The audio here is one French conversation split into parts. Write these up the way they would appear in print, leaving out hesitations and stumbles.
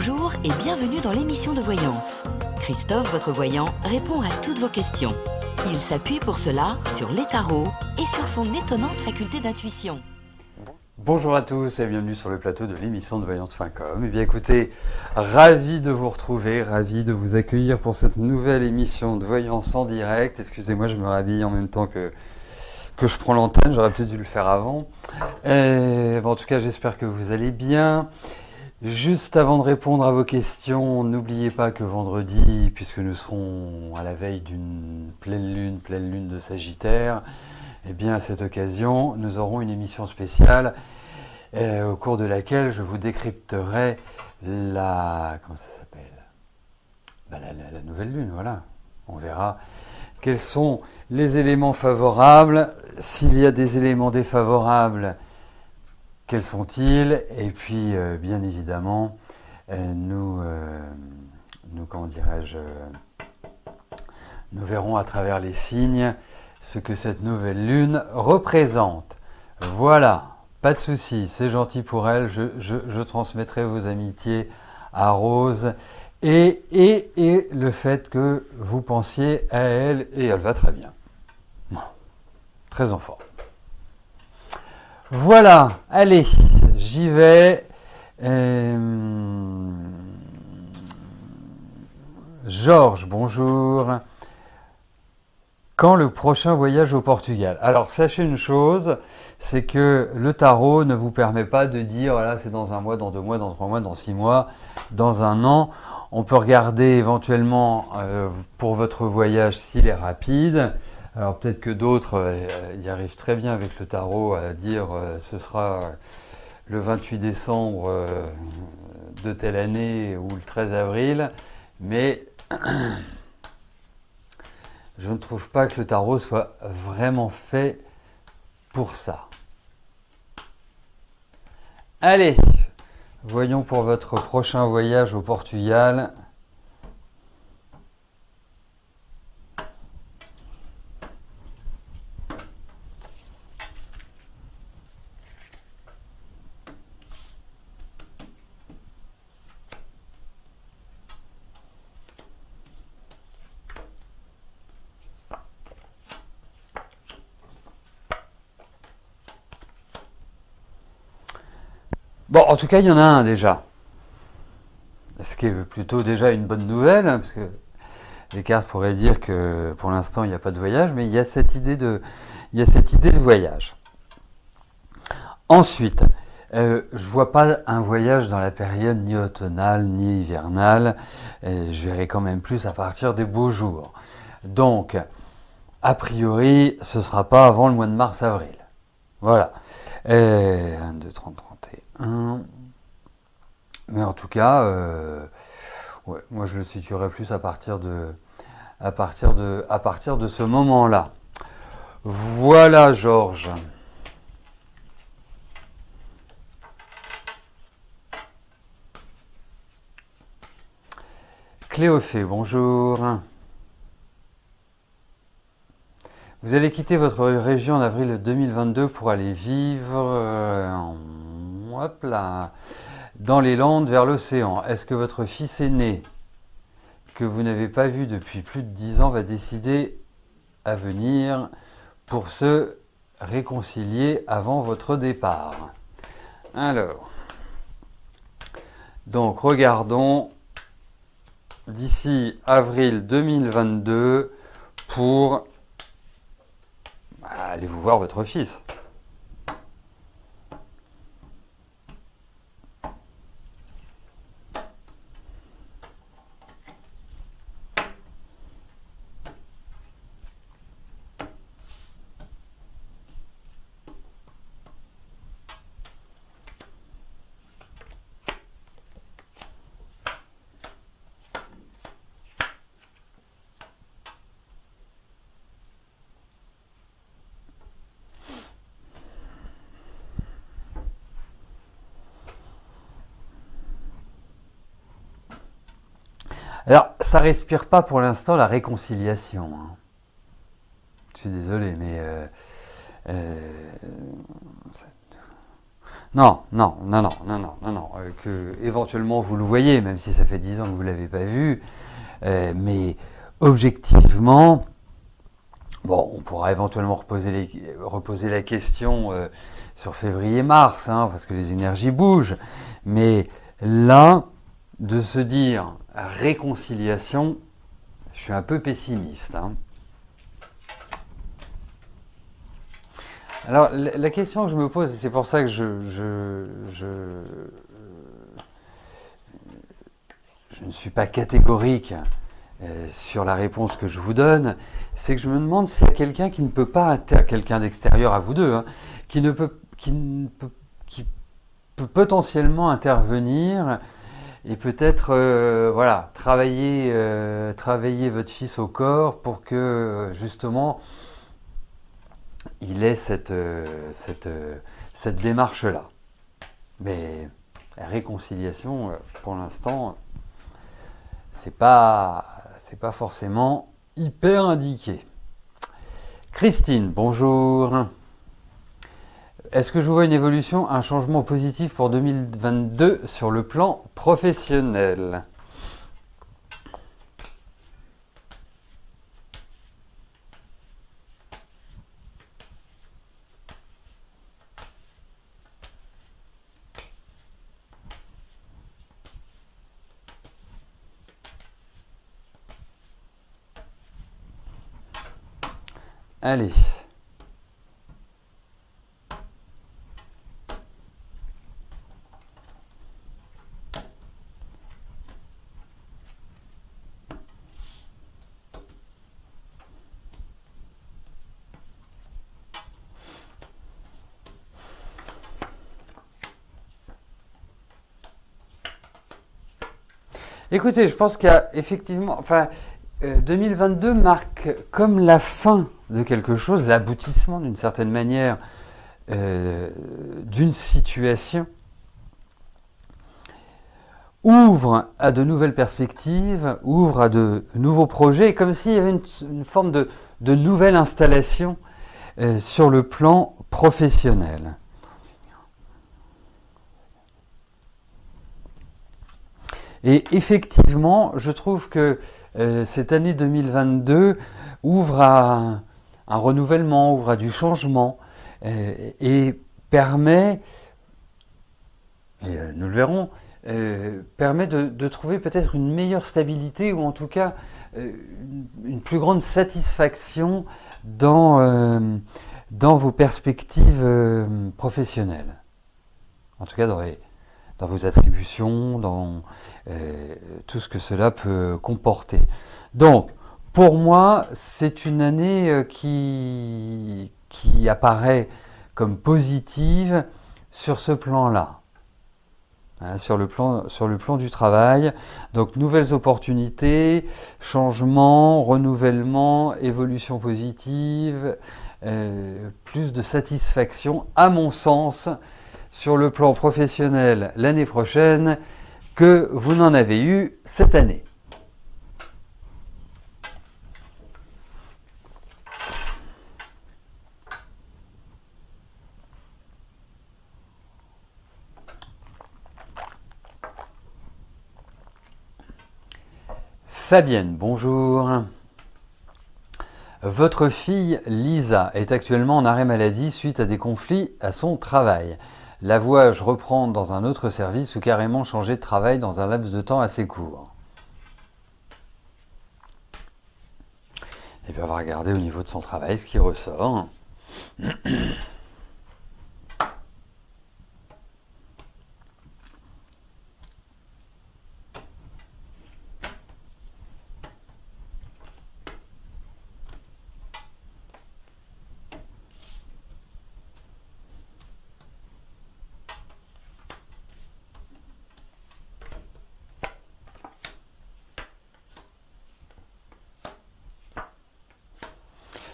Bonjour et bienvenue dans l'émission de voyance. Christophe, votre voyant, répond à toutes vos questions. Il s'appuie pour cela sur les tarots et sur son étonnante faculté d'intuition. Bonjour à tous et bienvenue sur le plateau de l'émission de voyance.com. Eh bien écoutez, ravi de vous retrouver, ravi de vous accueillir pour cette nouvelle émission de voyance en direct. Excusez-moi, je me rhabille en même temps que je prends l'antenne, j'aurais peut-être dû le faire avant. En tout cas, j'espère que vous allez bien. Juste avant de répondre à vos questions, n'oubliez pas que vendredi, puisque nous serons à la veille d'une pleine lune de Sagittaire, eh bien à cette occasion, nous aurons une émission spéciale au cours de laquelle je vous décrypterai la nouvelle lune, voilà. On verra quels sont les éléments favorables, s'il y a des éléments défavorables, quels sont-ils? Et puis, bien évidemment, nous verrons à travers les signes ce que cette nouvelle lune représente. Voilà, pas de souci, c'est gentil pour elle. Je transmettrai vos amitiés à Rose et le fait que vous pensiez à elle et elle va très bien. Très en forme. Voilà, allez, j'y vais. Georges, bonjour. Quand le prochain voyage au Portugal? Alors, sachez une chose, c'est que le tarot ne vous permet pas de dire, voilà, c'est dans un mois, dans 2 mois, dans 3 mois, dans 6 mois, dans un an. On peut regarder éventuellement pour votre voyage s'il est rapide. Alors peut-être que d'autres y arrivent très bien avec le tarot à dire ce sera le 28 décembre de telle année ou le 13 avril, mais je ne trouve pas que le tarot soit vraiment fait pour ça. Allez, voyons pour votre prochain voyage au Portugal. Bon, en tout cas, il y en a un déjà. Ce qui est plutôt déjà une bonne nouvelle, parce que les cartes pourraient dire que pour l'instant, il n'y a pas de voyage, mais il y a cette idée de voyage. Ensuite, je ne vois pas un voyage dans la période ni automnale ni hivernale. Je verrai quand même plus à partir des beaux jours. Donc, a priori, ce ne sera pas avant le mois de mars-avril. Voilà. 1, 2, 30, 31. Mais en tout cas, ouais, moi je le situerai plus à partir de ce moment-là. Voilà, Georges. Cléophée, bonjour. Vous allez quitter votre région en avril 2022 pour aller vivre hop là, dans les Landes vers l'océan. Est-ce que votre fils aîné, que vous n'avez pas vu depuis plus de 10 ans, va décider à venir pour se réconcilier avant votre départ? Alors, donc regardons d'ici avril 2022 pour allez vous voir votre fils. Alors, ça respire pas pour l'instant la réconciliation. Je suis désolé, mais Non, non, non, non, non, non, non, non, que éventuellement vous le voyez, même si ça fait 10 ans que vous ne l'avez pas vu, mais objectivement, bon, on pourra éventuellement reposer la question sur février-mars, hein, parce que les énergies bougent, mais là, de se dire réconciliation, je suis un peu pessimiste, hein. Alors, la question que je me pose, et c'est pour ça que je ne suis pas catégorique sur la réponse que je vous donne, c'est que je me demande s'il y a quelqu'un qui ne peut pas, quelqu'un d'extérieur à vous deux, hein, qui peut potentiellement intervenir et peut-être voilà, travailler votre fils au corps pour que justement il ait cette démarche-là. Mais la réconciliation, pour l'instant, c'est pas forcément hyper indiqué. Christine, bonjour. Est-ce que je vois une évolution, un changement positif pour 2022 sur le plan professionnel? Allez. Écoutez, je pense qu'il y a effectivement, enfin, 2022 marque comme la fin de quelque chose, l'aboutissement d'une certaine manière d'une situation, ouvre à de nouvelles perspectives, ouvre à de nouveaux projets, comme s'il y avait une forme de nouvelle installation sur le plan professionnel. Et effectivement, je trouve que cette année 2022 ouvre à un renouvellement, ouvre à du changement et permet, nous le verrons, permet de trouver peut-être une meilleure stabilité ou en tout cas une plus grande satisfaction dans vos perspectives professionnelles. En tout cas dans vos attributions, dans tout ce que cela peut comporter. Donc, pour moi, c'est une année qui apparaît comme positive sur ce plan-là, hein, sur le plan du travail. Donc, nouvelles opportunités, changements, renouvellement, évolution positive, plus de satisfaction, à mon sens, sur le plan professionnel l'année prochaine que vous n'en avez eu cette année. Fabienne, bonjour. Votre fille Lisa est actuellement en arrêt maladie suite à des conflits à son travail. La vois-je reprendre dans un autre service ou carrément changer de travail dans un laps de temps assez court? Et bien on va regarder au niveau de son travail ce qui ressort.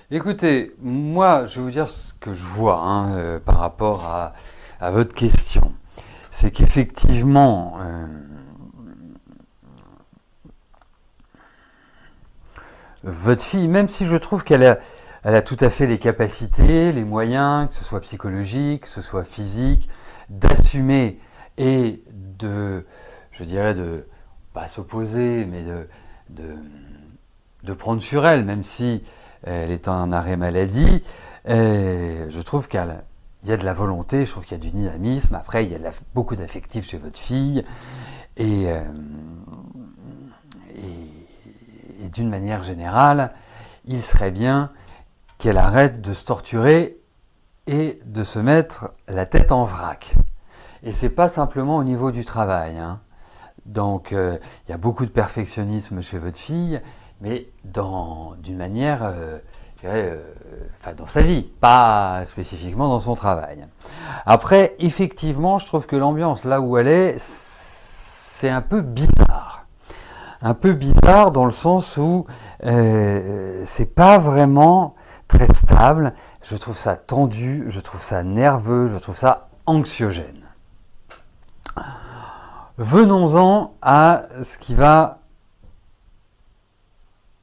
Écoutez, moi, je vais vous dire ce que je vois hein, par rapport à votre question. C'est qu'effectivement, votre fille, même si je trouve qu'elle a tout à fait les capacités, les moyens, que ce soit psychologique, que ce soit physique, d'assumer et de, je dirais, de pas s'opposer, mais de prendre sur elle, même si elle est en arrêt maladie. Je trouve qu'il y a de la volonté, je trouve qu'il y a du dynamisme. Après, il y a beaucoup d'affectif chez votre fille. Et d'une manière générale, il serait bien qu'elle arrête de se torturer et de se mettre la tête en vrac. Et c'est pas simplement au niveau du travail, hein. Donc, il y a beaucoup de perfectionnisme chez votre fille, mais d'une manière, je dirais, dans sa vie, pas spécifiquement dans son travail. Après, effectivement, je trouve que l'ambiance là où elle est, c'est un peu bizarre. Un peu bizarre dans le sens où c'est pas vraiment très stable. Je trouve ça tendu, je trouve ça nerveux, je trouve ça anxiogène. Venons-en à ce qui va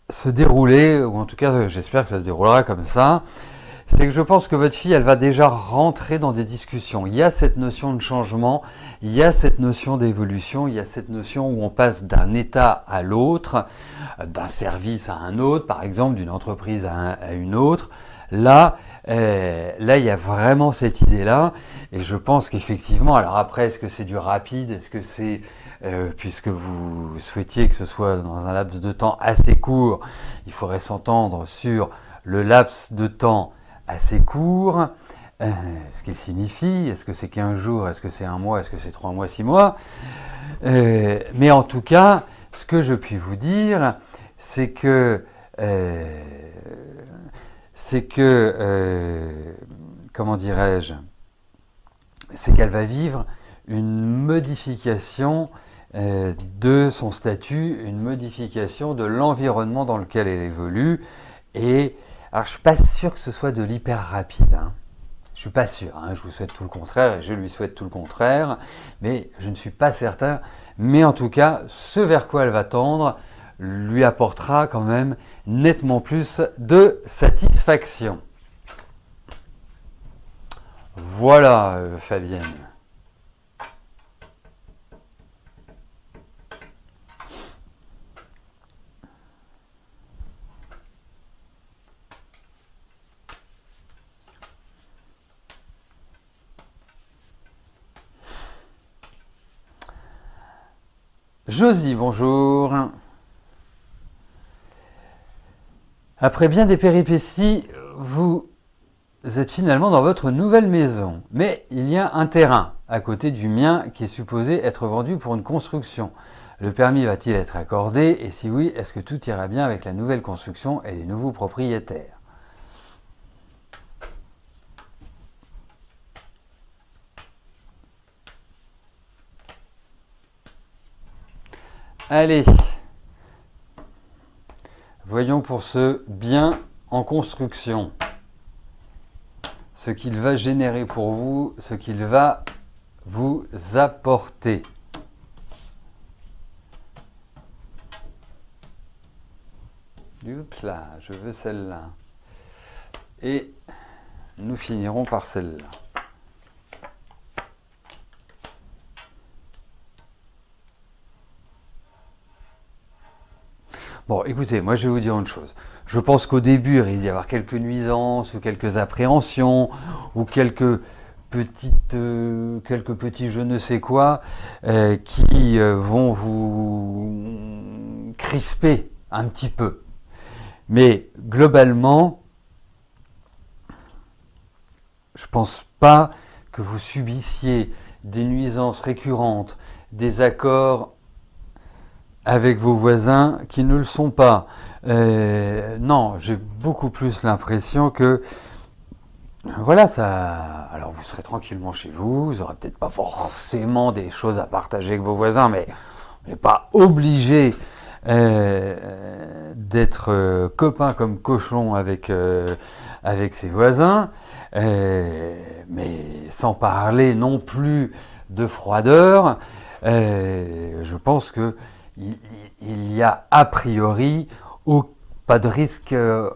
se dérouler, ou en tout cas j'espère que ça se déroulera comme ça. C'est que je pense que votre fille, elle va déjà rentrer dans des discussions. Il y a cette notion de changement, il y a cette notion d'évolution, il y a cette notion où on passe d'un état à l'autre, d'un service à un autre, par exemple, d'une entreprise à une autre. Là, il y a vraiment cette idée-là, et je pense qu'effectivement, alors après, est-ce que c'est du rapide, est-ce que c'est, puisque vous souhaitiez que ce soit dans un laps de temps assez court, il faudrait s'entendre sur le laps de temps assez court, ce qu'il signifie, est-ce que c'est 15 jours, est-ce que c'est 1 mois, est-ce que c'est 3 mois, 6 mois, mais en tout cas, ce que je puis vous dire, c'est que comment dirais-je, c'est qu'elle va vivre une modification de son statut, une modification de l'environnement dans lequel elle évolue. Et alors, je ne suis pas sûr que ce soit de l'hyper rapide. Hein. Je ne suis pas sûr. Hein. Je vous souhaite tout le contraire et je lui souhaite tout le contraire. Mais je ne suis pas certain. Mais en tout cas, ce vers quoi elle va tendre lui apportera quand même nettement plus de satisfaction. Voilà, Fabienne. Josie, bonjour. Après bien des péripéties, vous êtes finalement dans votre nouvelle maison. Mais il y a un terrain à côté du mien qui est supposé être vendu pour une construction. Le permis va-t-il être accordé? Et si oui, est-ce que tout ira bien avec la nouvelle construction et les nouveaux propriétaires? Allez, voyons pour ce bien en construction, ce qu'il va générer pour vous, ce qu'il va vous apporter. Oups là, je veux celle-là. Et nous finirons par celle-là. Bon, écoutez, moi je vais vous dire une chose. Je pense qu'au début, il risque d'y avoir quelques nuisances ou quelques appréhensions ou quelques petits je ne sais quoi qui vont vous crisper un petit peu. Mais globalement, je ne pense pas que vous subissiez des nuisances récurrentes, des accords avec vos voisins qui ne le sont pas. Non, j'ai beaucoup plus l'impression que voilà, ça. Alors vous serez tranquillement chez vous, vous n'aurez peut-être pas forcément des choses à partager avec vos voisins, mais on n'est pas obligé d'être copain comme cochon avec ses voisins, mais sans parler non plus de froideur. Je pense que il y a a priori pas de risque que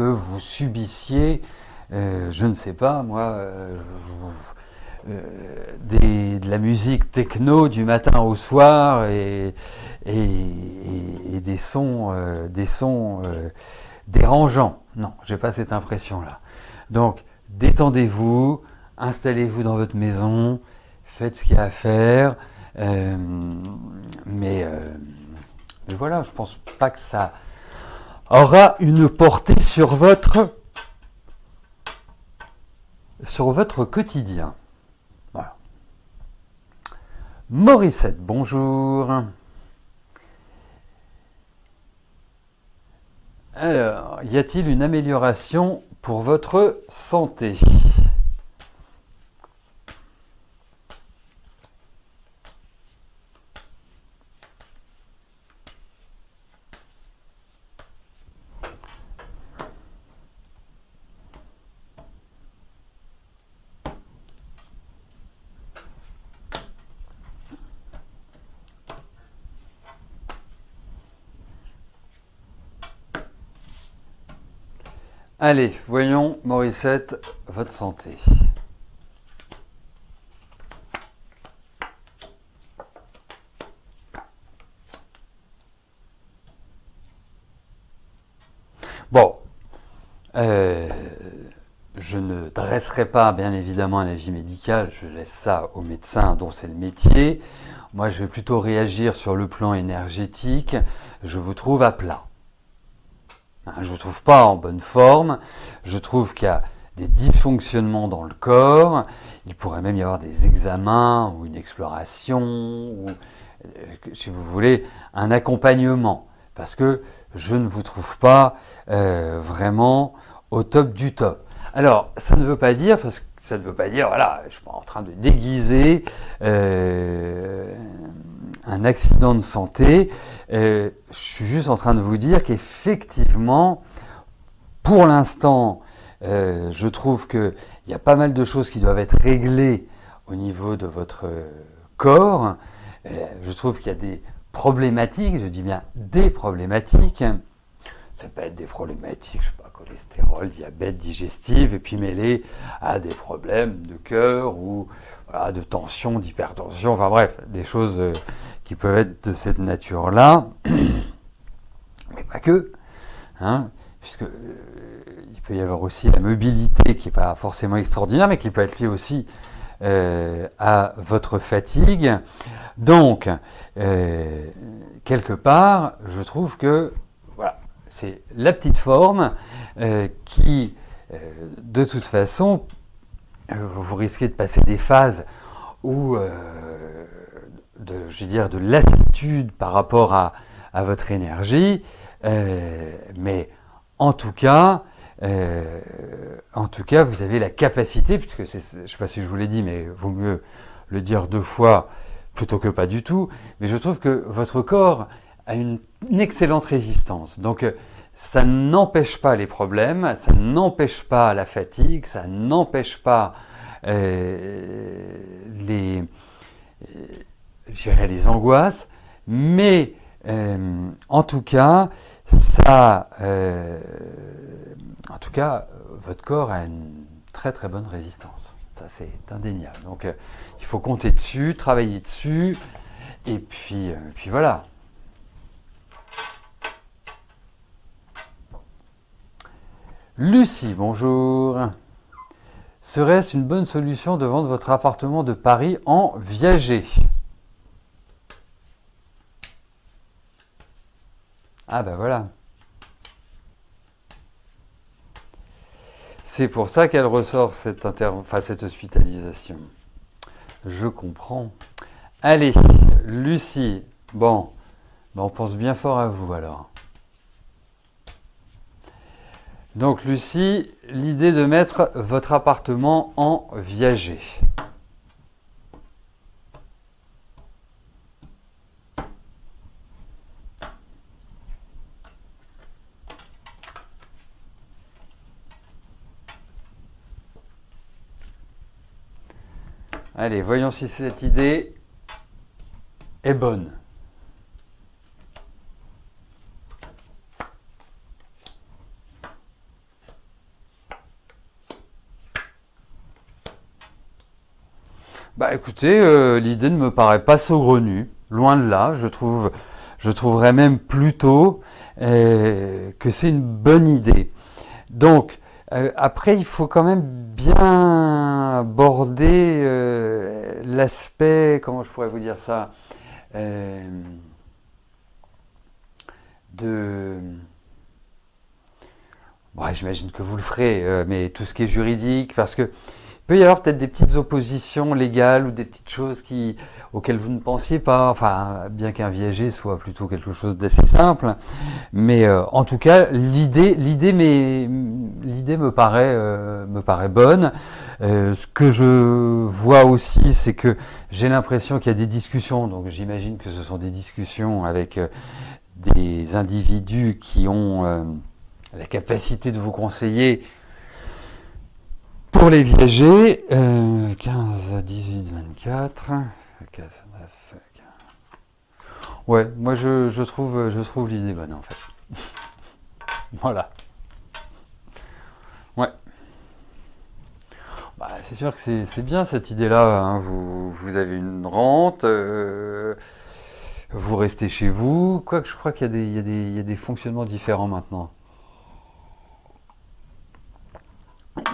vous subissiez je ne sais pas, moi, de la musique techno du matin au soir et des sons dérangeants. Non, j'ai pas cette impression-là. Donc, détendez-vous, installez-vous dans votre maison, faites ce qu'il y a à faire, mais voilà, je pense pas que ça aura une portée sur votre quotidien. Voilà. Morissette, bonjour. Alors, y a-t-il une amélioration pour votre santé ? Allez, voyons, Morissette, votre santé. Bon, je ne dresserai pas, bien évidemment, un avis médical. Je laisse ça aux médecins dont c'est le métier. Moi, je vais plutôt réagir sur le plan énergétique. Je vous trouve à plat. Je ne vous trouve pas en bonne forme, je trouve qu'il y a des dysfonctionnements dans le corps, il pourrait même y avoir des examens ou une exploration, ou si vous voulez, un accompagnement, parce que je ne vous trouve pas vraiment au top du top. Alors, ça ne veut pas dire, voilà, je ne suis pas en train de déguiser un accident de santé. Je suis juste en train de vous dire qu'effectivement, pour l'instant, je trouve qu'il y a pas mal de choses qui doivent être réglées au niveau de votre corps. Je trouve qu'il y a des problématiques, je dis bien des problématiques. Ça peut être des problématiques, je sais pas, cholestérol, diabète, digestive, et puis mêlées à des problèmes de cœur ou voilà, de tension, d'hypertension, enfin bref, des choses qui peuvent être de cette nature-là, mais pas que, hein, puisque il peut y avoir aussi la mobilité qui n'est pas forcément extraordinaire, mais qui peut être liée aussi à votre fatigue. Donc, quelque part, je trouve que voilà, c'est la petite forme qui, de toute façon, vous risquez de passer des phases où de lassitude par rapport à votre énergie, mais en tout cas, vous avez la capacité, puisque je ne sais pas si je vous l'ai dit, mais vaut mieux le dire 2 fois plutôt que pas du tout, mais je trouve que votre corps a une excellente résistance. Donc, ça n'empêche pas les problèmes, ça n'empêche pas la fatigue, ça n'empêche pas les angoisses, mais en tout cas, votre corps a une très très bonne résistance. Ça, c'est indéniable. Donc, il faut compter dessus, travailler dessus, et puis voilà. Lucie, bonjour. Serait-ce une bonne solution de vendre votre appartement de Paris en viager? Ah ben voilà. C'est pour ça qu'elle ressort cette hospitalisation. Je comprends. Allez, Lucie, bon, on pense bien fort à vous alors. Donc Lucie, l'idée de mettre votre appartement en viager. Allez, voyons si cette idée est bonne. Bah écoutez, l'idée ne me paraît pas saugrenue, loin de là. Je trouverais même plutôt que c'est une bonne idée. Donc, après, il faut quand même bien aborder l'aspect, comment je pourrais vous dire ça, euh, de... Bon, j'imagine que vous le ferez, mais tout ce qui est juridique, parce que il peut y avoir peut-être des petites oppositions légales ou des petites choses auxquelles vous ne pensiez pas, enfin, bien qu'un viager soit plutôt quelque chose d'assez simple, mais en tout cas, l'idée me paraît bonne. Ce que je vois aussi, c'est que j'ai l'impression qu'il y a des discussions, donc j'imagine que ce sont des discussions avec des individus qui ont la capacité de vous conseiller pour les viagers, 15 à 18, 24, 15, 9, 15. Ouais, moi je trouve l'idée bonne en fait. Voilà. Ouais. Bah, c'est sûr que c'est bien cette idée-là, hein. Vous avez une rente, vous restez chez vous. Quoique je crois qu'il y a des fonctionnements différents maintenant.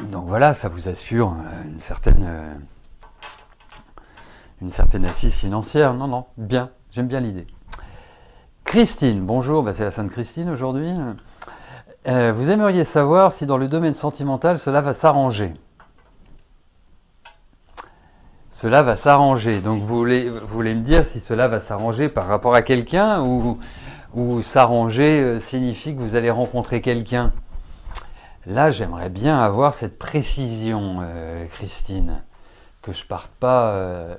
Donc voilà, ça vous assure une certaine assise financière. Non, non, bien, j'aime bien l'idée. Christine, bonjour, bah c'est la Sainte Christine aujourd'hui. Vous aimeriez savoir si dans le domaine sentimental cela va s'arranger. Cela va s'arranger. Donc vous voulez me dire si cela va s'arranger par rapport à quelqu'un ou s'arranger signifie que vous allez rencontrer quelqu'un. Là, j'aimerais bien avoir cette précision, Christine, que je parte pas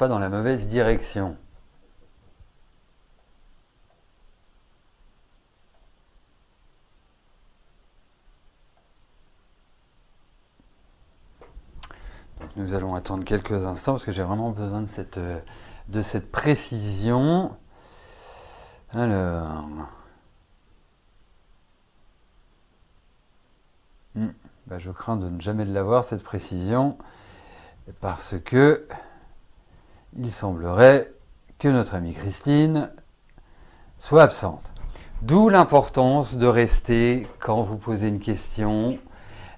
dans la mauvaise direction. Donc, nous allons attendre quelques instants parce que j'ai vraiment besoin de cette précision. Alors. Ben, je crains de ne jamais l'avoir, cette précision, parce que il semblerait que notre amie Christine soit absente. D'où l'importance de rester quand vous posez une question,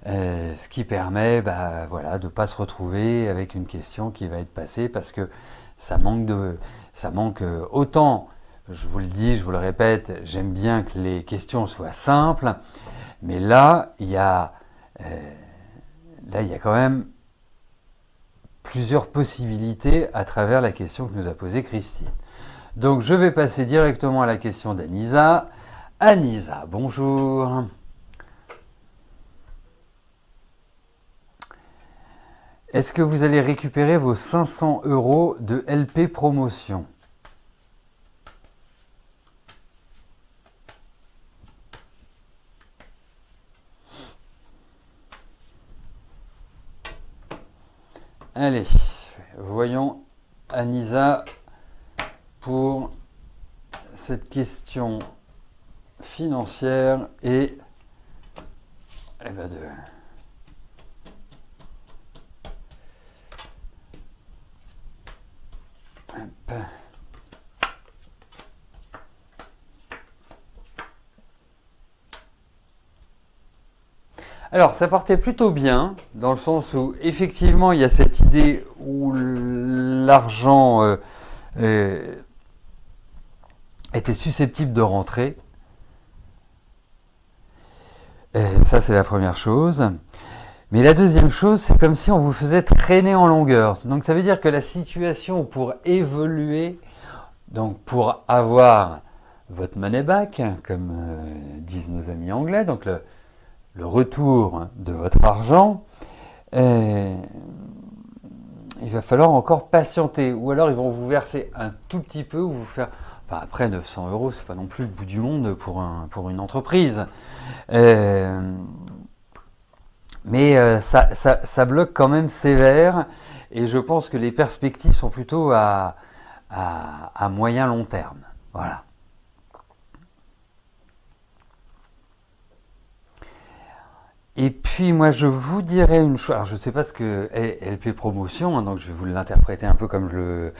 ce qui permet voilà, de ne pas se retrouver avec une question qui va être passée, parce que ça manque autant, je vous le dis, je vous le répète, j'aime bien que les questions soient simples, mais là, il y a quand même plusieurs possibilités à travers la question que nous a posée Christine. Donc, je vais passer directement à la question d'Anisa. Anisa, bonjour. Est-ce que vous allez récupérer vos 500 € de LP promotion ? Allez, voyons Anisa pour cette question financière et de... Hop. Alors, ça partait plutôt bien, dans le sens où, effectivement, il y a cette idée où l'argent était susceptible de rentrer. Ça, c'est la première chose. Mais la deuxième chose, c'est comme si on vous faisait traîner en longueur. Donc, ça veut dire que la situation pour évoluer, donc pour avoir votre money back, comme disent nos amis anglais, donc le retour de votre argent, il va falloir encore patienter. Ou alors ils vont vous verser un tout petit peu, ou vous faire... Enfin, après 900 €, c'est pas non plus le bout du monde pour une entreprise. Mais ça bloque quand même sévère, et je pense que les perspectives sont plutôt à moyen long terme. Voilà. Et puis moi je vous dirais une chose, alors je ne sais pas ce que est LP Promotion, hein, donc je vais vous l'interpréter un peu comme je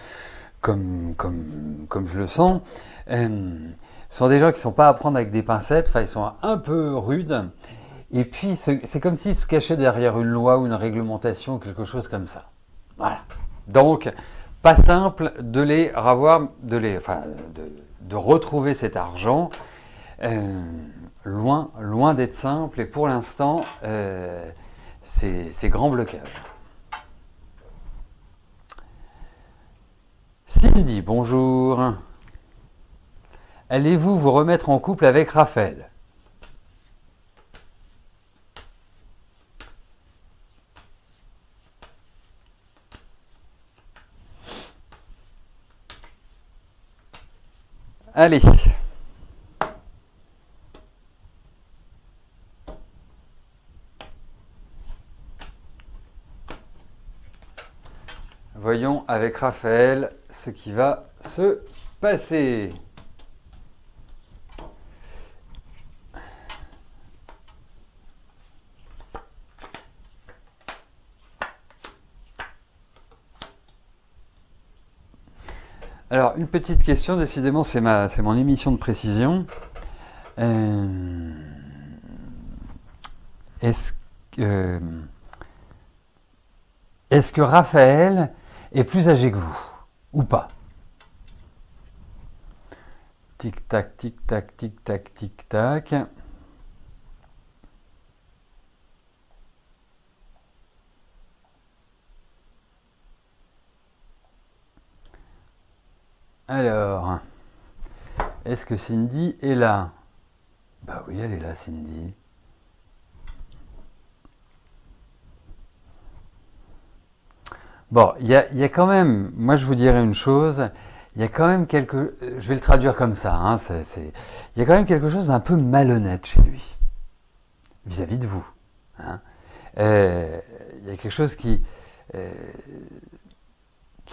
le sens. Ce sont des gens qui ne sont pas à prendre avec des pincettes, enfin ils sont un peu rudes. Et puis c'est comme s'ils se cachaient derrière une loi ou une réglementation, quelque chose comme ça. Voilà. Donc pas simple de les revoir, de retrouver cet argent. Loin d'être simple, et pour l'instant, c'est grand blocage. Cindy, bonjour. Allez-vous vous remettre en couple avec Raphaël? Allez. Voyons avec Raphaël ce qui va se passer. Alors, une petite question, décidément, c'est mon émission de précision. Est-ce que Raphaël est plus âgé que vous ou pas? Tic-tac, tic-tac, tic-tac, tic-tac. Alors, est-ce que Cindy est là? Bah oui, elle est là, Cindy. Bon, il y a quand même, moi je vous dirais une chose, il y a quand même je vais le traduire comme ça, hein, il y a quand même quelque chose d'un peu malhonnête chez lui, vis-à-vis de vous. Hein. Il y a quelque chose qui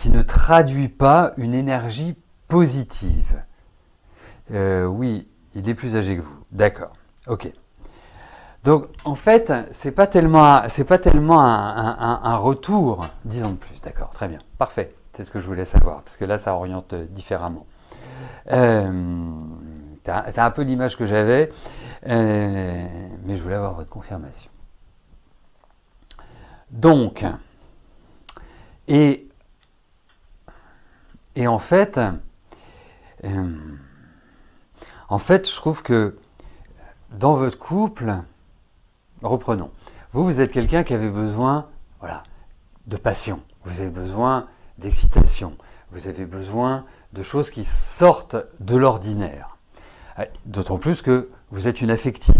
ne traduit pas une énergie positive. Oui, il est plus âgé que vous, d'accord, ok. Donc, en fait, c'est pas tellement un retour, disons de plus, d'accord, très bien, parfait, c'est ce que je voulais savoir, parce que là, ça oriente différemment. C'est un peu l'image que j'avais, mais je voulais avoir votre confirmation. Donc, et en fait, je trouve que dans votre couple, reprenons. Vous êtes quelqu'un qui avait besoin, voilà, de passion. Vous avez besoin d'excitation. Vous avez besoin de choses qui sortent de l'ordinaire. D'autant plus que vous êtes une affective.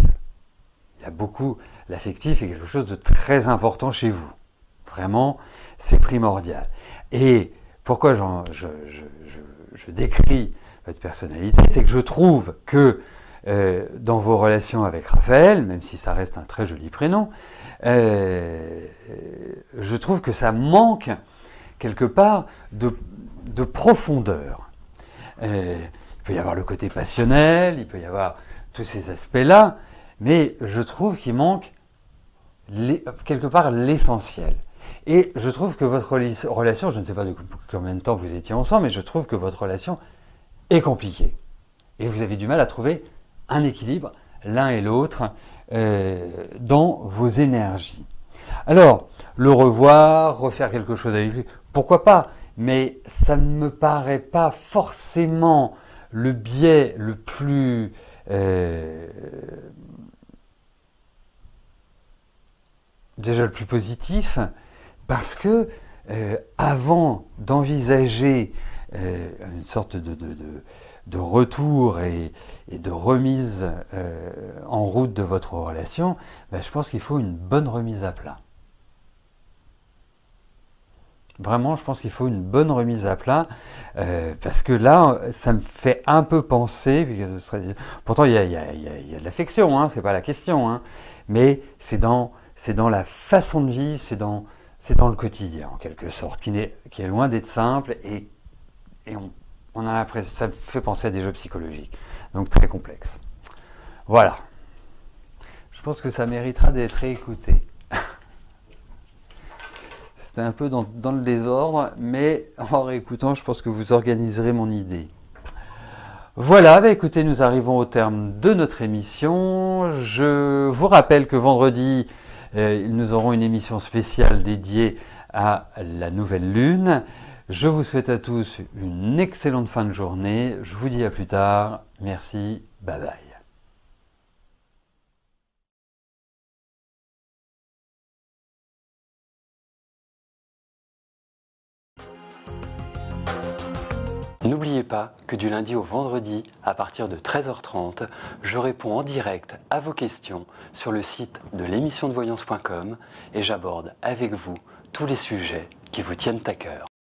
Il y a beaucoup, l'affectif est quelque chose de très important chez vous. Vraiment, c'est primordial. Et pourquoi je décris votre personnalité, c'est que je trouve que dans vos relations avec Raphaël, même si ça reste un très joli prénom, je trouve que ça manque quelque part de profondeur. Il peut y avoir le côté passionnel, il peut y avoir tous ces aspects-là, mais je trouve qu'il manque quelque part l'essentiel. Et je trouve que votre relation, je ne sais pas de combien de temps vous étiez ensemble, mais je trouve que votre relation est compliquée. Et vous avez du mal à trouver un équilibre, l'un et l'autre, dans vos énergies. Alors, le revoir, refaire quelque chose avec lui, pourquoi pas? Mais ça ne me paraît pas forcément le biais le plus déjà le plus positif, parce que avant d'envisager une sorte de retour et de remise en route de votre relation, je pense qu'il faut une bonne remise à plat. Vraiment, je pense qu'il faut une bonne remise à plat, parce que là, ça me fait un peu penser, pourtant il y a de l'affection, hein, c'est pas la question, hein, mais c'est dans la façon de vivre, c'est dans le quotidien en quelque sorte, qui est loin d'être simple, et on a l'impression, ça me fait penser à des jeux psychologiques, donc très complexes. Voilà. Je Je pense que ça méritera d'être réécouté. C'était un peu dans le désordre, mais en réécoutant, je pense que vous organiserez mon idée. Voilà, bah écoutez, nous arrivons au terme de notre émission. Je vous rappelle que vendredi, nous aurons une émission spéciale dédiée à la nouvelle lune. Je vous souhaite à tous une excellente fin de journée. Je vous dis à plus tard. Merci, bye bye. N'oubliez pas que du lundi au vendredi, à partir de 13h30, je réponds en direct à vos questions sur le site de l'émissiondevoyance.com et j'aborde avec vous tous les sujets qui vous tiennent à cœur.